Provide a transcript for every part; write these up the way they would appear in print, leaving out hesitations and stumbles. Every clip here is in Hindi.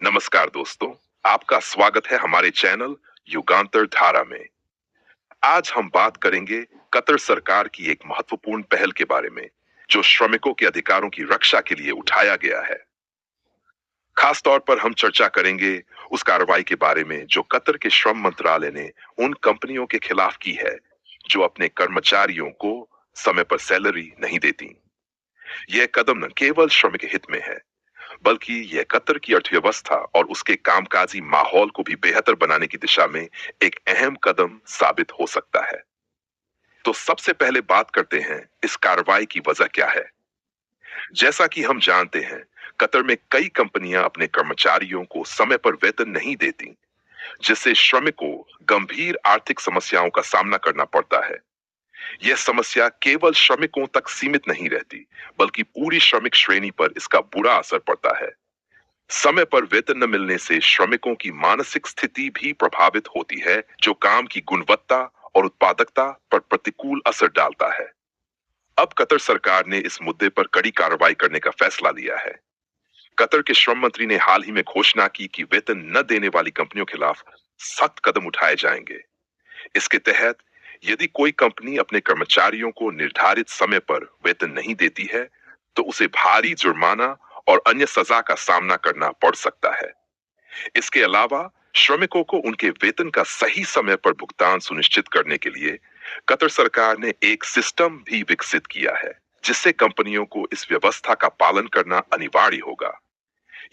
नमस्कार दोस्तों, आपका स्वागत है हमारे चैनल युगांतर धारा में। आज हम बात करेंगे कतर सरकार की एक महत्वपूर्ण पहल के बारे में, जो श्रमिकों के अधिकारों की रक्षा के लिए उठाया गया है। खास तौर पर हम चर्चा करेंगे उस कार्रवाई के बारे में जो कतर के श्रम मंत्रालय ने उन कंपनियों के खिलाफ की है, जो अपने कर्मचारियों को समय पर सैलरी नहीं देती। यह कदम न केवल श्रमिक हित में है, बल्कि यह कतर की अर्थव्यवस्था और उसके कामकाजी माहौल को भी बेहतर बनाने की दिशा में एक अहम कदम साबित हो सकता है। तो सबसे पहले बात करते हैं इस कार्रवाई की वजह क्या है। जैसा कि हम जानते हैं, कतर में कई कंपनियां अपने कर्मचारियों को समय पर वेतन नहीं देती, जिससे श्रमिकों गंभीर आर्थिक समस्याओं का सामना करना पड़ता है। यह समस्या केवल श्रमिकों तक सीमित नहीं रहती, बल्कि पूरी श्रमिक श्रेणी पर इसका बुरा असर पड़ता है। समय पर वेतन न मिलने से श्रमिकों की मानसिक स्थिति भी प्रभावित होती है, जो काम की गुणवत्ता और उत्पादकता पर प्रतिकूल असर डालता है। अब कतर सरकार ने इस मुद्दे पर कड़ी कार्रवाई करने का फैसला लिया है। कतर के श्रम मंत्री ने हाल ही में घोषणा की कि वेतन न देने वाली कंपनियों के खिलाफ सख्त कदम उठाए जाएंगे। इसके तहत यदि कोई कंपनी अपने कर्मचारियों को निर्धारित समय पर वेतन नहीं देती है, तो उसे भारी जुर्माना और अन्य सजा का सामना करना पड़ सकता है। इसके अलावा श्रमिकों को उनके वेतन का सही समय पर भुगतान सुनिश्चित करने के लिए कतर सरकार ने एक सिस्टम भी विकसित किया है, जिससे कंपनियों को इस व्यवस्था का पालन करना अनिवार्य होगा।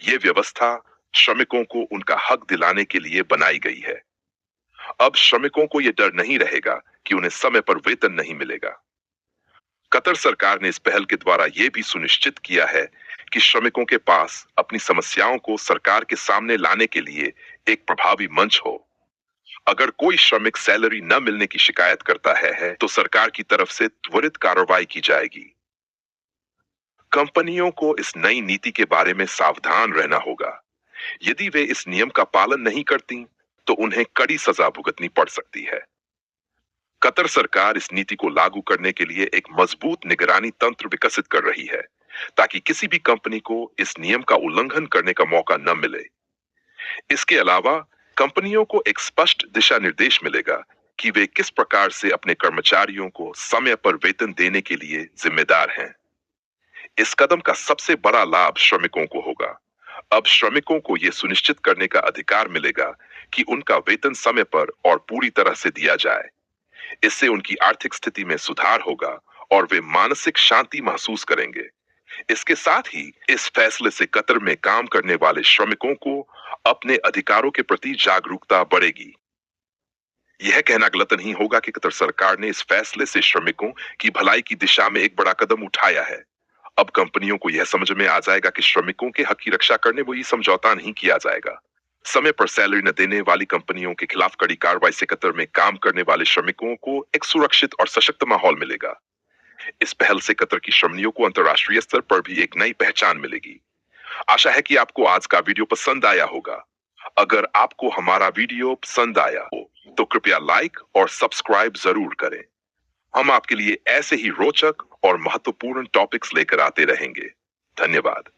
यह व्यवस्था श्रमिकों को उनका हक दिलाने के लिए बनाई गई है। अब श्रमिकों को यह डर नहीं रहेगा कि उन्हें समय पर वेतन नहीं मिलेगा। कतर सरकार ने इस पहल के द्वारा यह भी सुनिश्चित किया है कि श्रमिकों के पास अपनी समस्याओं को सरकार के सामने लाने के लिए एक प्रभावी मंच हो। अगर कोई श्रमिक सैलरी न मिलने की शिकायत करता है, तो सरकार की तरफ से त्वरित कार्रवाई की जाएगी। कंपनियों को इस नई नीति के बारे में सावधान रहना होगा। यदि वे इस नियम का पालन नहीं करती, तो उन्हें कड़ी सजा भुगतनी पड़ सकती है। कतर सरकार इस नीति को लागू करने के लिए एक मजबूत निगरानी तंत्र विकसित कर रही है, ताकि किसी भी कंपनी को इस नियम का उल्लंघन करने का मौका न मिले। इसके अलावा कंपनियों को एक स्पष्ट दिशा निर्देश मिलेगा कि वे किस प्रकार से अपने कर्मचारियों को समय पर वेतन देने के लिए जिम्मेदार हैं। इस कदम का सबसे बड़ा लाभ श्रमिकों को होगा। अब श्रमिकों को यह सुनिश्चित करने का अधिकार मिलेगा कि उनका वेतन समय पर और पूरी तरह से दिया जाए। इससे उनकी आर्थिक स्थिति में सुधार होगा और वे मानसिक शांति महसूस करेंगे। इसके साथ ही इस फैसले से कतर में काम करने वाले श्रमिकों को अपने अधिकारों के प्रति जागरूकता बढ़ेगी। यह कहना गलत नहीं होगा कि कतर सरकार ने इस फैसले से श्रमिकों की भलाई की दिशा में एक बड़ा कदम उठाया है। अब कंपनियों को यह समझ में आ जाएगा कि श्रमिकों के हक की रक्षा करने वो ये समझौता नहीं किया जाएगा। समय पर सैलरी न देने वाली कंपनियों के खिलाफ कड़ी कार्रवाई से कतर में काम करने वाले श्रमिकों को एक सुरक्षित और सशक्त माहौल मिलेगा। इस पहल से कतर की श्रमियों को अंतर्राष्ट्रीय स्तर पर भी एक नई पहचान मिलेगी। आशा है कि आपको आज का वीडियो पसंद आया होगा। अगर आपको हमारा वीडियो पसंद आया हो, तो कृपया लाइक और सब्सक्राइब जरूर करें। हम आपके लिए ऐसे ही रोचक और महत्वपूर्ण टॉपिक्स लेकर आते रहेंगे। धन्यवाद।